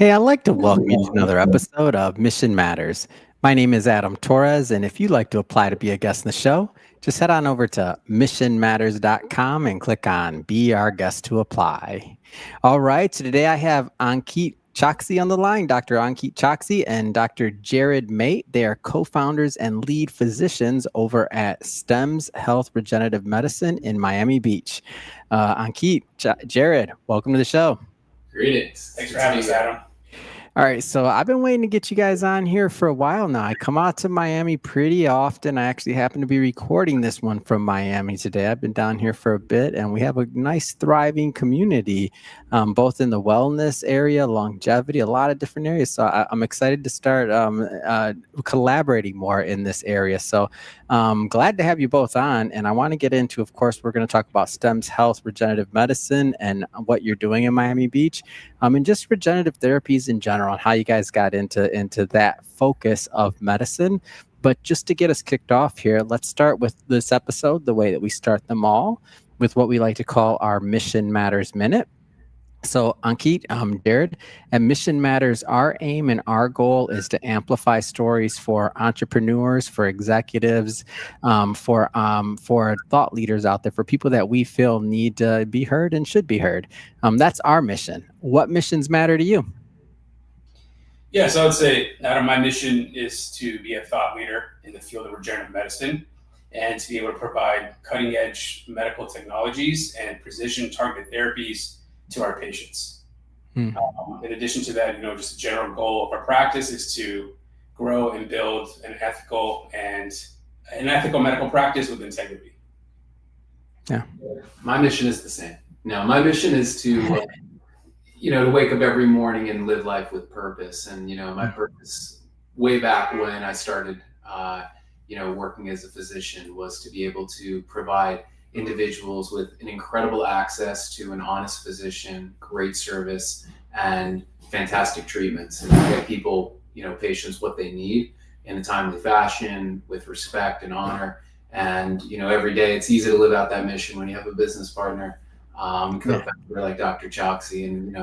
Hey, I'd like to welcome you to another episode of Mission Matters. My name is Adam Torres, and if you'd like to apply to be a guest in the show, just head on over to missionmatters.com and click on Be Our Guest to apply. All right, so today I have Ankeet Choxi on the line, Dr. Ankeet Choxi and Dr. Jared Mait. They are co-founders and lead physicians over at STEMS Health Regenerative Medicine in Miami Beach. Ankeet, Jared, welcome to the show. Greetings. Thanks for having us, Adam. All right, so I've been waiting to get you guys on here for a while now. I come out to Miami pretty often. I actually happen to be recording this one from Miami today. I've been down here for a bit, and we have a nice, thriving community, both in the wellness area, longevity, a lot of different areas. So I'm excited to start collaborating more in this area. So glad to have you both on, and I want to get into, of course, we're going to talk about STEMS Health Regenerative Medicine and what you're doing in Miami Beach, and just regenerative therapies in general, and how you guys got into that focus of medicine. But just to get us kicked off here, let's start with this episode the way that we start them all, with what we like to call our Mission Matters Minute. So Ankeet, Jared, at Mission Matters, our aim and our goal is to amplify stories for entrepreneurs, for executives, for thought leaders out there, for people that we feel need to be heard and should be heard. That's our mission. What missions matter to you? Yeah, so I would say, Adam, my mission is to be a thought leader in the field of regenerative medicine and to be able to provide cutting edge medical technologies and precision targeted therapies to our patients. In addition to that, just a general goal of our practice is to grow and build an ethical medical practice with integrity. Yeah. My mission is the same. Now, my mission is to, to wake up every morning and live life with purpose. And, my purpose way back when I started, working as a physician was to be able to provide individuals with an incredible access to an honest physician, great service, and fantastic treatments, and get people, patients what they need in a timely fashion with respect and honor. And, every day it's easy to live out that mission when you have a business partner, co-founder like Dr. Choxi. And,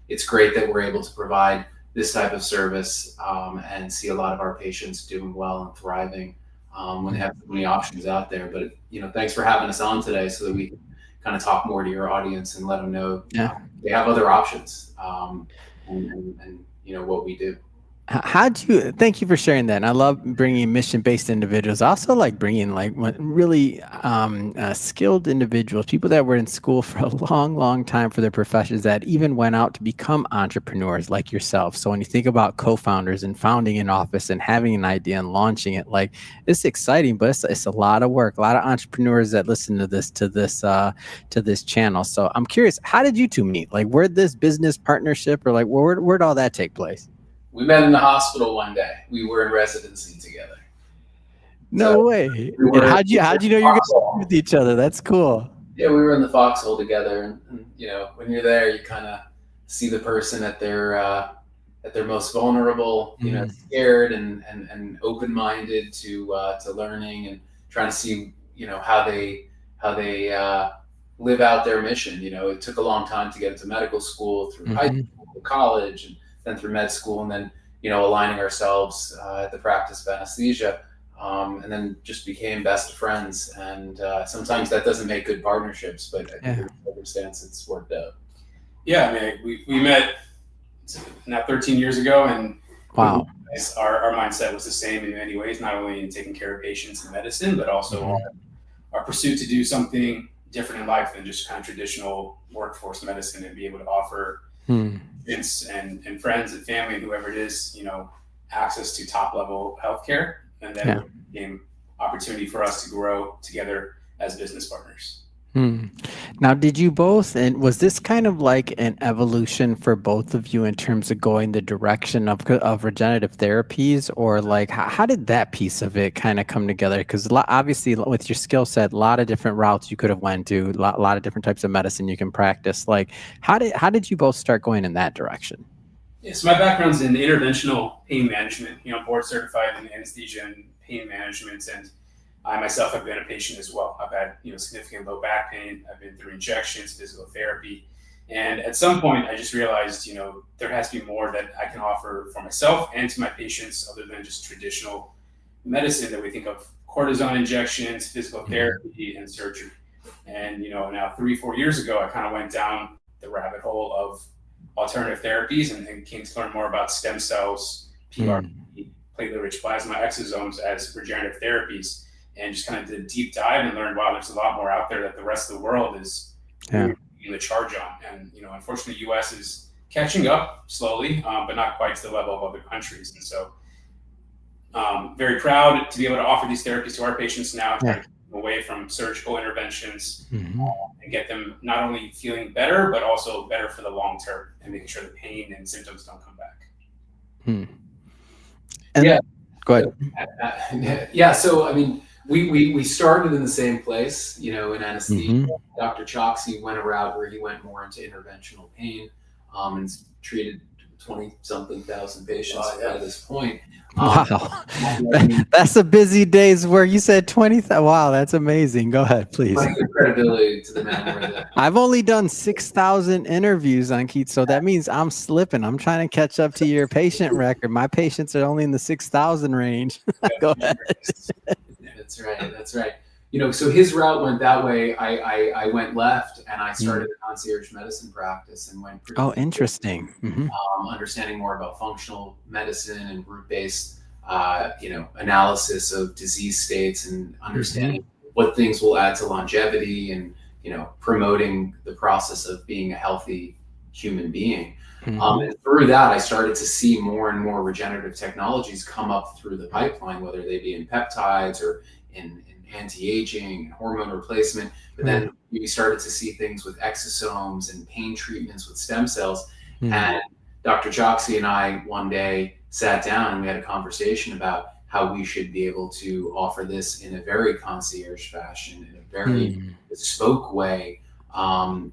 it's great that we're able to provide this type of service and see a lot of our patients doing well and thriving when they have so many options out there. But, thanks for having us on today so that we can kind of talk more to your audience and let them know they have other options and what we do. Thank you for sharing that. And I love bringing mission-based individuals. I also like bringing really skilled individuals, people that were in school for a long, long time for their professions that even went out to become entrepreneurs like yourself. So when you think about co-founders and founding an office and having an idea and launching it, it's exciting, but it's a lot of work, a lot of entrepreneurs that listen to this channel. So I'm curious, how did you two meet? Where'd this business partnership or where'd all that take place? We met in the hospital one day. We were in residency together. No way. And how'd you know you're going to be with each other? That's cool. Yeah, we were in the foxhole together. And when you're there, you kind of see the person at their most vulnerable, scared and open-minded to learning and trying to see, how they live out their mission. It took a long time to get into medical school, through high school, college, and then through med school, and then aligning ourselves at the practice of anesthesia, and then just became best friends. And sometimes that doesn't make good partnerships, but I think in circumstance it's worked out. Yeah, I mean, we met now 13 years ago, and wow, our mindset was the same in many ways, not only in taking care of patients in medicine, but also our pursuit to do something different in life than just kind of traditional workforce medicine, and be able to offer patients and friends and family and whoever it is, access to top level healthcare. And then it became opportunity for us to grow together as business partners. Now, did you both, and was this kind of like an evolution for both of you in terms of going the direction of regenerative therapies, or how did that piece of it kind of come together? Because obviously with your skill set, a lot of different routes you could have went to, a lot of different types of medicine you can practice. How did you both start going in that direction? Yeah, so my background's in interventional pain management, board certified in anesthesia and pain management, and I myself have been a patient as well. I've had significant low back pain. I've been through injections, physical therapy, And at some point, I just realized, there has to be more that I can offer for myself and to my patients other than just traditional medicine that we think of: cortisone injections, physical therapy, and surgery. And, now 3, 4 years ago, I kind of went down the rabbit hole of alternative therapies and came to learn more about stem cells, PRP, platelet-rich plasma, exosomes as regenerative therapies, and just kind of did a deep dive and learned, wow, there's a lot more out there that the rest of the world is really leading the charge on. And, unfortunately, the U.S. is catching up slowly, but not quite to the level of other countries. And so very proud to be able to offer these therapies to our patients now, trying to keep them away from surgical interventions and get them not only feeling better, but also better for the long term, and making sure the pain and symptoms don't come back. And go ahead. Yeah. So, I mean, we started in the same place, in anesthesia. Dr. Choxi went a route where he went more into interventional pain and treated 20-something thousand patients by this point. Wow. That's a busy day's work. You said 20,000. Wow, that's amazing. Go ahead, please. Credibility to the man. I've only done 6,000 interviews, Ankeet, so that means I'm slipping. I'm trying to catch up to your patient record. My patients are only in the 6,000 range. Go ahead. That's right. So his route went that way. I went left, and I started a concierge medicine practice and went pretty interesting. Understanding more about functional medicine and group-based analysis of disease states, and understanding what things will add to longevity, and promoting the process of being a healthy human being. And through that, I started to see more and more regenerative technologies come up through the pipeline, whether they be in peptides or in anti-aging and hormone replacement. But then we started to see things with exosomes and pain treatments with stem cells. And Dr. Choxi and I one day sat down and we had a conversation about how we should be able to offer this in a very concierge fashion, in a very bespoke way,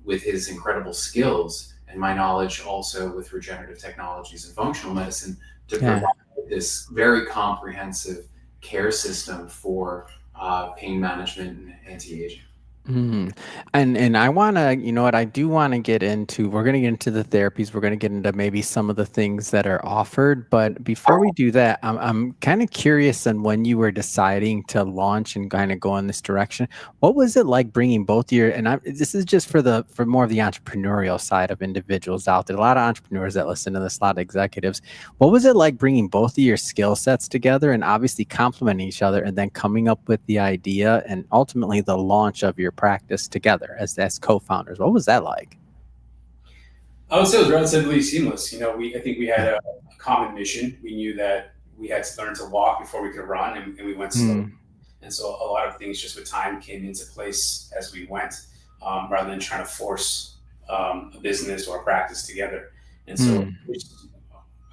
with his incredible skills and my knowledge also with regenerative technologies and functional medicine, to provide this very comprehensive care system for pain management and anti-aging. And I want to, I do want to get into, we're going to get into the therapies. We're going to get into maybe some of the things that are offered. But before we do that, I'm kind of curious on when you were deciding to launch and kind of go in this direction. What was it like bringing both your, and this is just for more of the entrepreneurial side of individuals out there, a lot of entrepreneurs that listen to this, a lot of executives. What was it like bringing both of your skill sets together and obviously complementing each other, and then coming up with the idea and ultimately the launch of your practice together as co-founders? What was that like? I would say it was relatively seamless. I think we had a common mission. We knew that we had to learn to walk before we could run, and we went slow. And so a lot of things just with time came into place as we went, rather than trying to force a business or a practice together. And so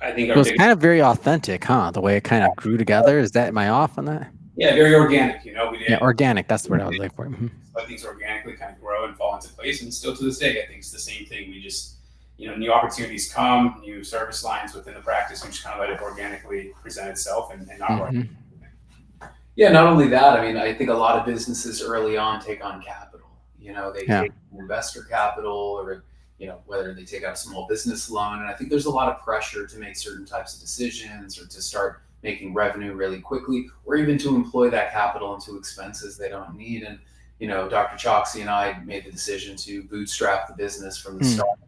I think it was kind of very authentic, huh? The way it kind of grew together. Am I off on that? Yeah, very organic. We did. Organic. That's the word I was looking for. Let things organically kind of grow and fall into place. And still to this day, I think it's the same thing. We just, new opportunities come, new service lines within the practice, and just kind of let it organically present itself and not worry. Yeah, not only that, I mean, I think a lot of businesses early on take on capital. They take investor capital, or, whether they take out a small business loan. And I think there's a lot of pressure to make certain types of decisions, or to start making revenue really quickly, or even to employ that capital into expenses they don't need. And, Dr. Choxi and I made the decision to bootstrap the business from the start.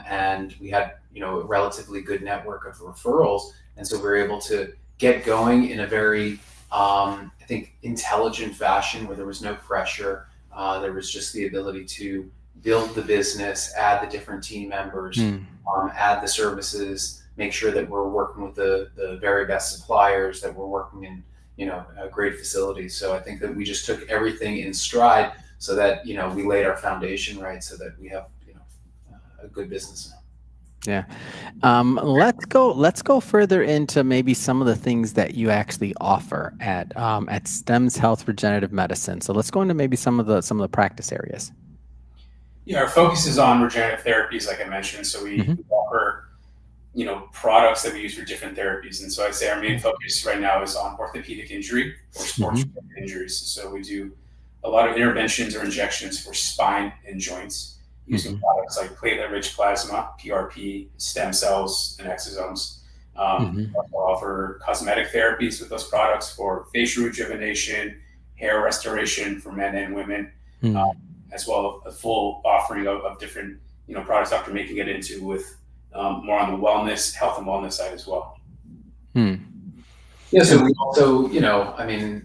And we had, a relatively good network of referrals. And so we were able to get going in a very, I think, intelligent fashion, where there was no pressure. There was just the ability to build the business, add the different team members, add the services, make sure that we're working with the very best suppliers, that we're working in, a great facility. So I think that we just took everything in stride, so that, we laid our foundation right, so that we have, a good business now. Yeah. Let's go further into maybe some of the things that you actually offer at Stems Health Regenerative Medicine. So let's go into maybe some of the practice areas. Yeah, our focus is on regenerative therapies, like I mentioned. So we offer, products that we use for different therapies. And so I'd say our main focus right now is on orthopedic injury or sports injuries. So we do a lot of interventions or injections for spine and joints. using products like platelet-rich plasma, PRP, stem cells, and exosomes. Also offer cosmetic therapies with those products for facial rejuvenation, hair restoration for men and women, as well as a full offering of different products Dr. Mait can get into with more on the wellness, health and wellness side as well. Yeah, so we also, I mean,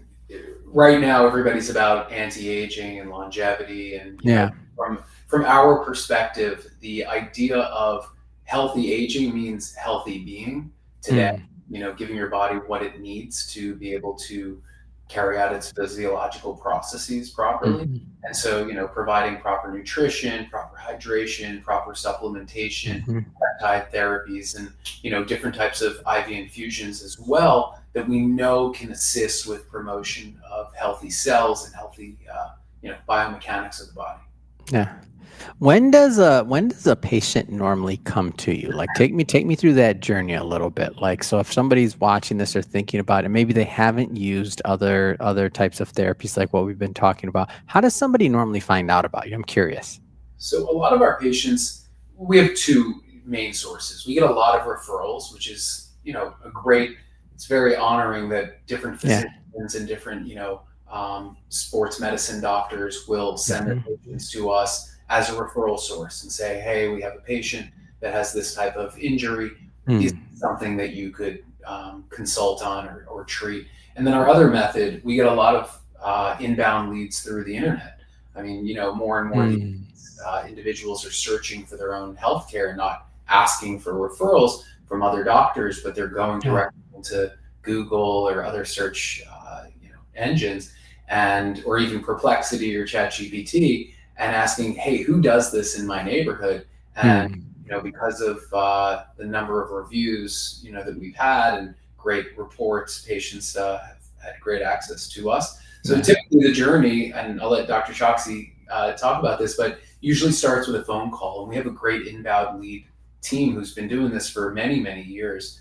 right now everybody's about anti-aging and longevity, and from our perspective, the idea of healthy aging means healthy being today. Giving your body what it needs to be able to carry out its physiological processes properly. And so, providing proper nutrition, proper hydration, proper supplementation, peptide therapies, and, different types of IV infusions as well that we know can assist with promotion of healthy cells and healthy, biomechanics of the body. Yeah. When does a patient normally come to you? Like, take me through that journey a little bit. Like, so if somebody's watching this or thinking about it, maybe they haven't used other types of therapies like what we've been talking about. How does somebody normally find out about you? I'm curious. So a lot of our patients, we have two main sources. We get a lot of referrals, which is, it's very honoring that different physicians and different, sports medicine doctors will send their patients to us as a referral source and say, hey, we have a patient that has this type of injury. Is something that you could consult on or treat? And then our other method, we get a lot of inbound leads through the internet. I mean, more and more individuals are searching for their own healthcare and not asking for referrals from other doctors, but they're going directly to Google or other search engines, or even Perplexity or ChatGPT, and asking, hey, who does this in my neighborhood? And because of the number of reviews that we've had and great reports, patients have had great access to us. So typically the journey, and I'll let Dr. Choxi talk about this, but usually starts with a phone call, and we have a great inbound lead team who's been doing this for many, many years.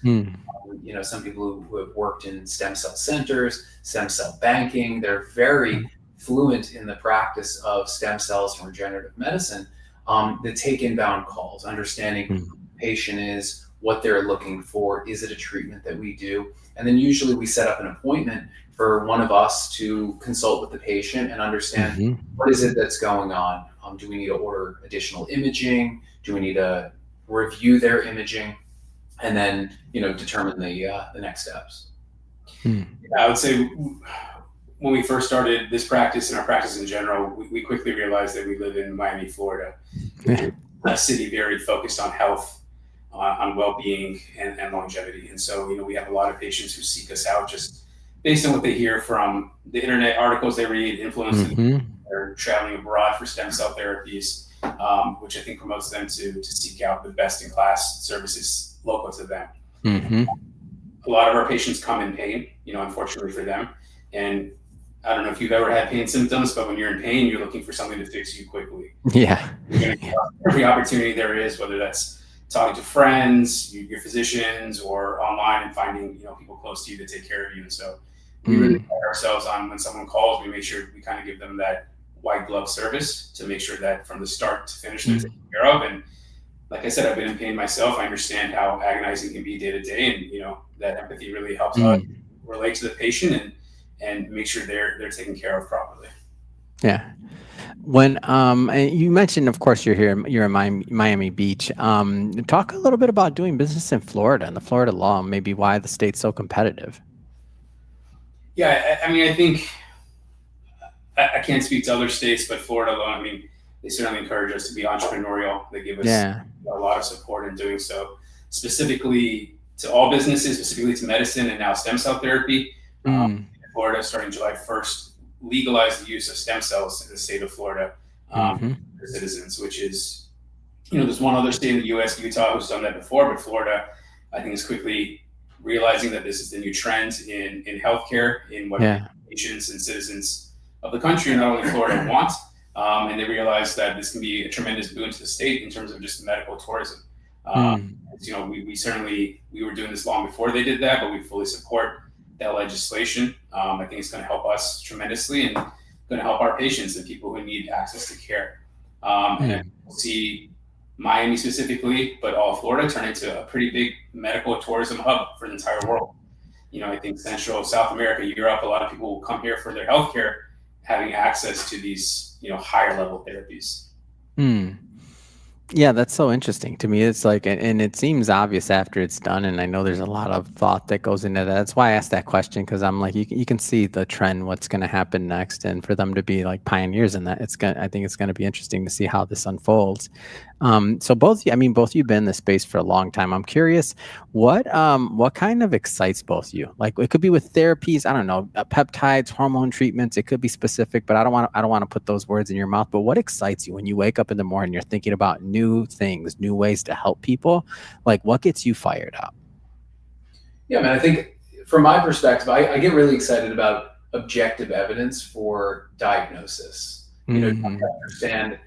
Some people who have worked in stem cell centers, stem cell banking, they're very fluent in the practice of stem cells and regenerative medicine, that take inbound calls, understanding who the patient is, what they're looking for, is it a treatment that we do? And then usually we set up an appointment for one of us to consult with the patient and understand what is it that's going on. Do we need to order additional imaging? Do we need to review their imaging? And then, determine the next steps. I would say when we first started this practice and our practice in general, we quickly realized that we live in Miami, Florida, a city very focused on health, on well-being and longevity. And so, we have a lot of patients who seek us out just based on what they hear from the internet articles they read, influencers. They're traveling abroad for stem cell therapies, which I think promotes them to seek out the best-in-class services local to them. A lot of our patients come in pain, unfortunately for them. And I don't know if you've ever had pain symptoms, but when you're in pain, you're looking for something to fix you quickly. Yeah. You're going to get every opportunity there is, whether that's talking to friends, your physicians, or online and finding, people close to you to take care of you. And so we really pride ourselves on when someone calls, we make sure we kind of give them that white glove service to make sure that from the start to finish they're taken care of. And like I said, I've been in pain myself. I understand how agonizing it can be day to day, and that empathy really helps us relate to the patient and make sure they're taken care of properly. Yeah. When and you mentioned, of course, you're in Miami Beach. Talk a little bit about doing business in Florida and the Florida law, and maybe why the state's so competitive. Yeah, I mean, I think I can't speak to other states, but Florida law, I mean, they certainly encourage us to be entrepreneurial. They give us a lot of support in doing so, specifically to all businesses, specifically to medicine and now stem cell therapy. Florida, starting July 1st, legalized the use of stem cells in the state of Florida for citizens, which is, there's one other state in the U.S., Utah, who's done that before, but Florida, I think, is quickly realizing that this is the new trend in healthcare, in what patients and citizens of the country, not only Florida, want. And they realize that this can be a tremendous boon to the state in terms of just medical tourism. We were doing this long before they did that, but we fully support that legislation. I think it's going to help us tremendously and going to help our patients and people who need access to care. And we'll see Miami specifically, but all of Florida turn into a pretty big medical tourism hub for the entire world. I think Central, South America, Europe, a lot of people will come here for their healthcare, having access to these, higher level therapies. Yeah, that's so interesting to me. It's like, and it seems obvious after it's done. And I know there's a lot of thought that goes into that. That's why I asked that question, because I'm like, you can see the trend, what's going to happen next, and for them to be like pioneers in that, I think it's going to be interesting to see how this unfolds. So both of you've been in this space for a long time. I'm curious, what kind of excites both of you? Like, it could be with therapies, I don't know, peptides, hormone treatments. It could be specific, but I don't want to put those words in your mouth. But what excites you when you wake up in the morning, you're thinking about new things, new ways to help people? Like, what gets you fired up? Yeah, man, I think from my perspective, I get really excited about objective evidence for diagnosis. To understand,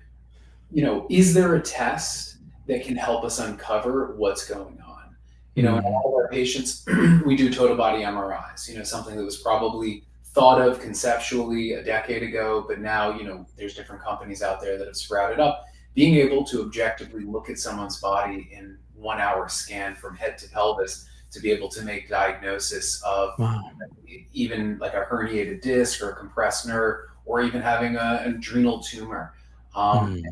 is there a test that can help us uncover what's going on? In all of our patients, we do total body MRIs, something that was probably thought of conceptually a decade ago, but now, there's different companies out there that have sprouted up. Being able to objectively look at someone's body in 1 hour scan from head to pelvis to be able to make diagnosis of even like a herniated disc or a compressed nerve, or even having an adrenal tumor. And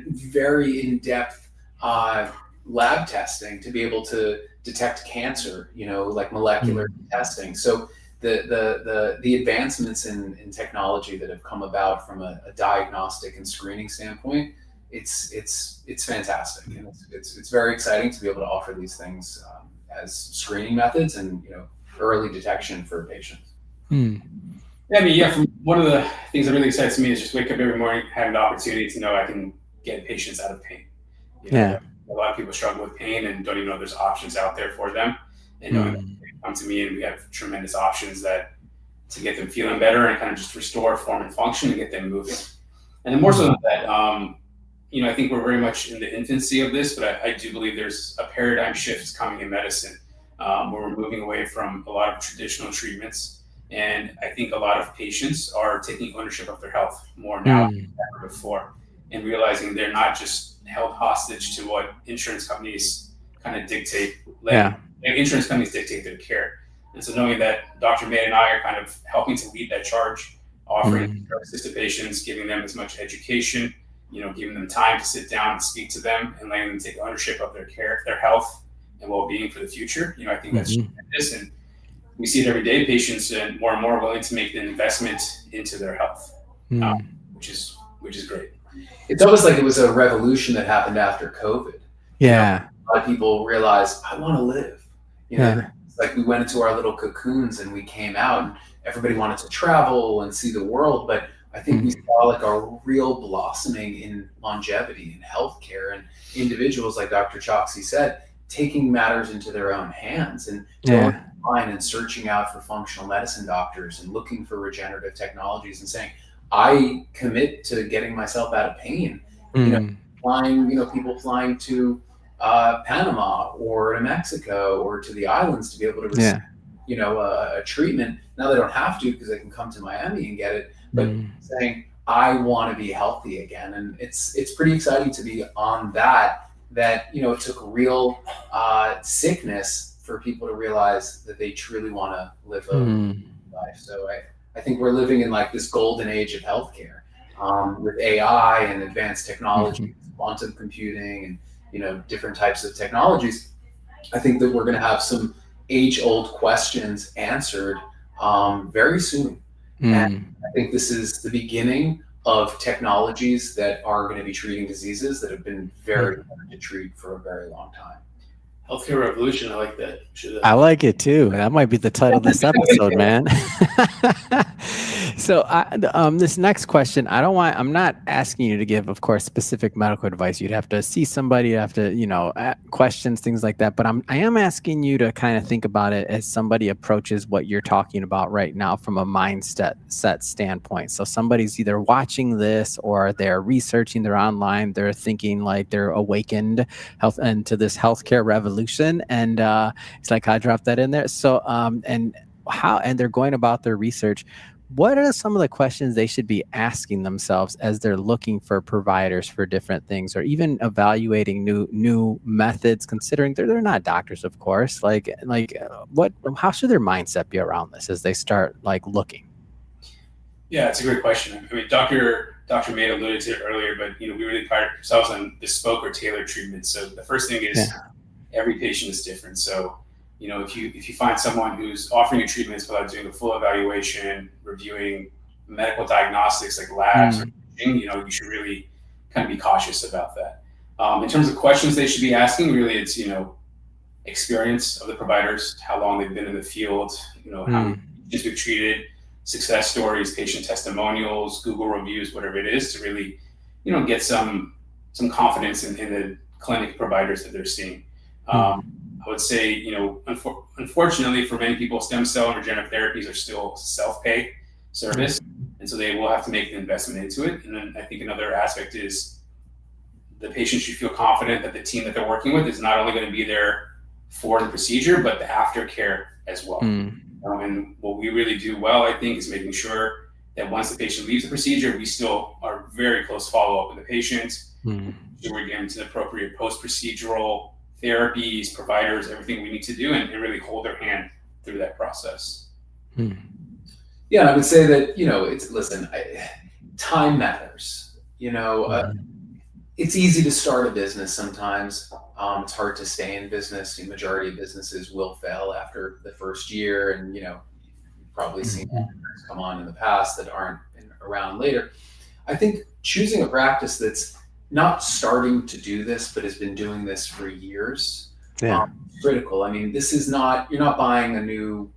very in-depth lab testing to be able to detect cancer, like molecular testing. So the advancements in technology that have come about from a diagnostic and screening standpoint, it's fantastic, and it's very exciting to be able to offer these things as screening methods and early detection for patients. From one of the things that really excites me is just wake up every morning, having the opportunity to know I can get patients out of pain. A lot of people struggle with pain and don't even know there's options out there for them. And knowing that they come to me and we have tremendous options to get them feeling better and kind of just restore form and function and get them moving. And then more so than that, I think we're very much in the infancy of this, but I do believe there's a paradigm shift coming in medicine where we're moving away from a lot of traditional treatments. And I think a lot of patients are taking ownership of their health more now than ever before, and realizing they're not just held hostage to what insurance companies kind of dictate. Insurance companies dictate their care. And so knowing that Dr. Mait and I are kind of helping to lead that charge, offering services to patients, giving them as much education, giving them time to sit down and speak to them and letting them take ownership of their care, their health and well-being for the future. I think that's tremendous. And we see it every day, patients and more willing to make the investment into their health, which is great. It's almost like it was a revolution that happened after COVID. Yeah. A lot of people realized, I want to live. It's like we went into our little cocoons and we came out and everybody wanted to travel and see the world. But I think we saw like a real blossoming in longevity and healthcare, and individuals, like Dr. Choxi said, taking matters into their own hands and going online and searching out for functional medicine doctors and looking for regenerative technologies and saying, I commit to getting myself out of pain. People flying to Panama or to Mexico or to the islands to be able to receive, a treatment. Now they don't have to because they can come to Miami and get it, but saying, I want to be healthy again. And it's pretty exciting to be on that it took real sickness for people to realize that they truly want to live a life. So I think we're living in like this golden age of healthcare with AI and advanced technology, quantum computing, and different types of technologies. I think that we're going to have some age-old questions answered very soon. And I think this is the beginning of technologies that are going to be treating diseases that have been very hard to treat for a very long time. Healthcare revolution. I like that. I like it too. That might be the title of this episode, man. So this next question, I'm not asking you to give, of course, specific medical advice. You'd have to see somebody, you have to, questions, things like that. But I am asking you to kind of think about it as somebody approaches what you're talking about right now from a mindset standpoint. So somebody's either watching this or they're researching, they're online, they're thinking like they're awakened to this healthcare revolution. And it's like, I dropped that in there. So, and they're going about their research. what are some of the questions they should be asking themselves as they're looking for providers for different things, or even evaluating new methods, considering they're not doctors, of course? How should their mindset be around this as they start like looking? Yeah, it's a great question. I mean, Dr. Mait alluded to it earlier, but we really pride ourselves on bespoke or tailored treatment. So the first thing is every patient is different. So if you find someone who's offering you treatments without doing a full evaluation, reviewing medical diagnostics like labs or imaging, you should really kind of be cautious about that. In terms of questions they should be asking, really, it's experience of the providers, how long they've been in the field, how many patients we've treated, success stories, patient testimonials, Google reviews, whatever it is, to really, get some confidence in the clinic providers that they're seeing. I would say, unfortunately for many people, stem cell and regenerative therapies are still self-pay service, and so they will have to make the investment into it. And then I think another aspect is the patient should feel confident that the team that they're working with is not only going to be there for the procedure, but the aftercare as well. And what we really do well, I think, is making sure that once the patient leaves the procedure, we still are very close follow-up with the patient. We're getting to the appropriate post-procedural therapies, providers, everything we need to do, and really hold their hand through that process. Yeah, and I would say that, time matters. It's easy to start a business sometimes. It's hard to stay in business. The majority of businesses will fail after the first year, and you've probably seen entrepreneurs come on in the past that aren't around later. I think choosing a practice that's not starting to do this, but has been doing this for years, critical. I mean, you're not buying a new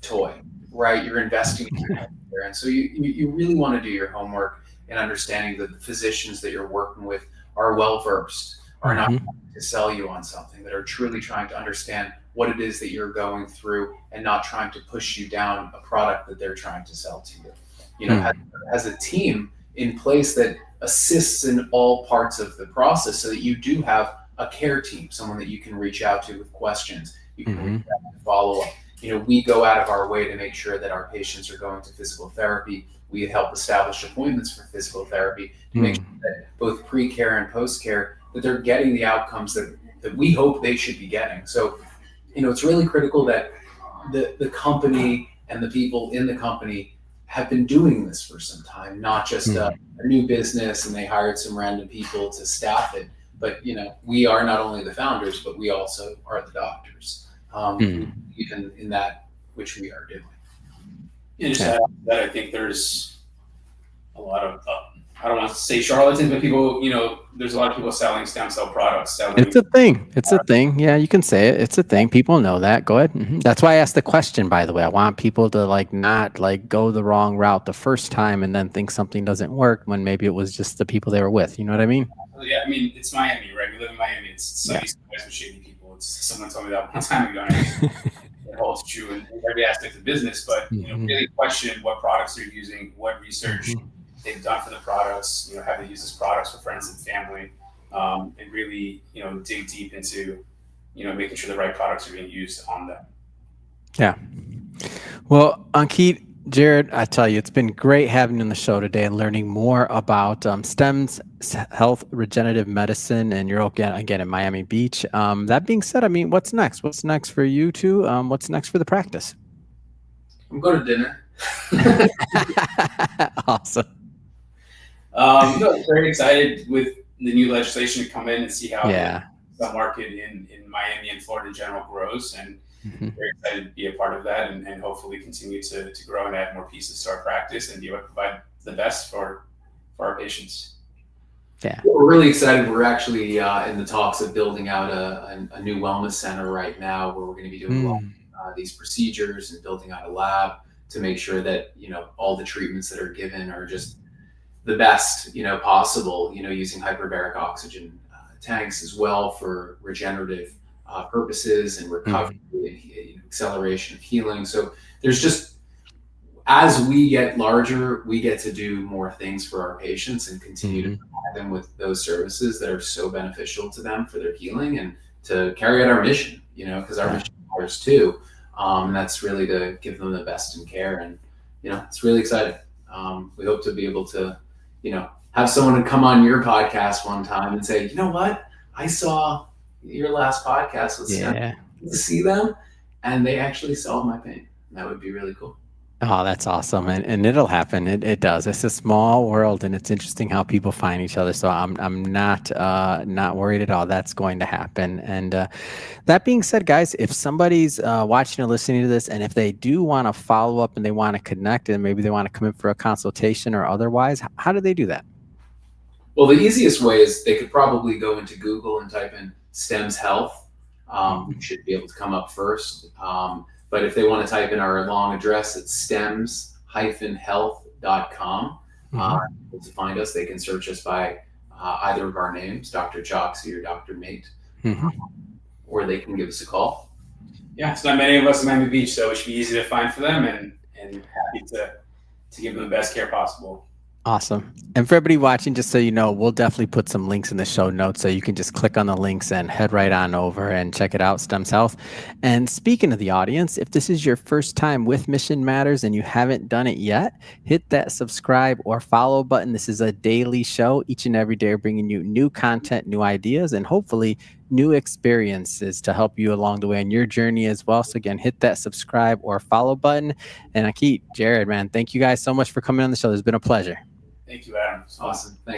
toy, right? You're investing in your healthcare. And so you really want to do your homework and understanding that the physicians that you're working with are well-versed, are not trying to sell you on something, that are truly trying to understand what it is that you're going through and not trying to push you down a product that they're trying to sell to you. Has a team in place that assists in all parts of the process, so that you do have a care team, someone that you can reach out to with questions, you can reach out to follow up. We go out of our way to make sure that our patients are going to physical therapy. We help establish appointments for physical therapy to make sure that both pre-care and post-care, that they're getting the outcomes that we hope they should be getting. So, it's really critical that the company and the people in the company have been doing this for some time, not just a new business and they hired some random people to staff it. But, we are not only the founders, but we also are the doctors, even in that which we are doing. And just add on to that, I think there's a lot of, I don't want to say charlatans, but people, there's a lot of people selling stem cell products. It's a thing. It's a thing. Yeah, you can say it. It's a thing. People know that. Go ahead. That's why I asked the question, by the way. I want people to not go the wrong route the first time and then think something doesn't work when maybe it was just the people they were with. You know what I mean? Yeah, I mean, it's Miami, right? We live in Miami. It's sunny skies with shady people. Someone told me that one time ago. It holds true in every aspect of business, but really question what products they're using, what research they've done for the products, have they used these products for friends and family, and really, dig deep into, making sure the right products are being used on them. Yeah. Well, Ankeet, Jared, I tell you, it's been great having you on the show today and learning more about STEM's health, regenerative medicine, and you're again in Miami Beach. That being said, I mean, what's next? What's next for you two? What's next for the practice? I'm going to dinner. Awesome. Very excited with the new legislation to come in and see how the market in Miami and Florida in general grows, and very excited to be a part of that, and hopefully continue to grow and add more pieces to our practice and be able to provide the best for our patients. Yeah, we're really excited. We're actually in the talks of building out a new wellness center right now, where we're going to be doing a lot of these procedures and building out a lab to make sure that all the treatments that are given are just the best possible. Using hyperbaric oxygen tanks as well for regenerative purposes and recovery, acceleration of healing. So there's just, as we get larger, we get to do more things for our patients and continue to provide them with those services that are so beneficial to them for their healing, and to carry out our mission, because our mission matters too. And that's really to give them the best in care. And, it's really exciting. We hope to be able to, have someone to come on your podcast one time and say, you know what, I saw your last podcast with Stem. Yeah. To see them, and they actually solve my pain. That would be really cool. Oh, that's awesome. And it'll happen. It does. It's a small world, and it's interesting how people find each other. So I'm not worried at all. That's going to happen. And that being said, guys, if somebody's watching or listening to this, and if they do want to follow up and they want to connect and maybe they want to come in for a consultation or otherwise, how do they do that? Well, the easiest way is they could probably go into Google and type in STEMS Health. You should be able to come up first. But if they want to type in our long address, it's stems-health.com. To find us, they can search us by either of our names, Dr. Choxi or Dr. Mait, or they can give us a call. Yeah, it's not many of us in Miami Beach, so it should be easy to find for them, and happy to give them the best care possible. Awesome. And for everybody watching, just so you know, we'll definitely put some links in the show notes so you can just click on the links and head right on over and check it out, STEMS Health. And speaking of the audience, if this is your first time with Mission Matters and you haven't done it yet, hit that subscribe or follow button. This is a daily show. Each and every day, we're bringing you new content, new ideas, and hopefully new experiences to help you along the way on your journey as well. So again, hit that subscribe or follow button. And Ankeet, Jared, man, thank you guys so much for coming on the show. It's been a pleasure. Thank you, Adam. Awesome. Thank you.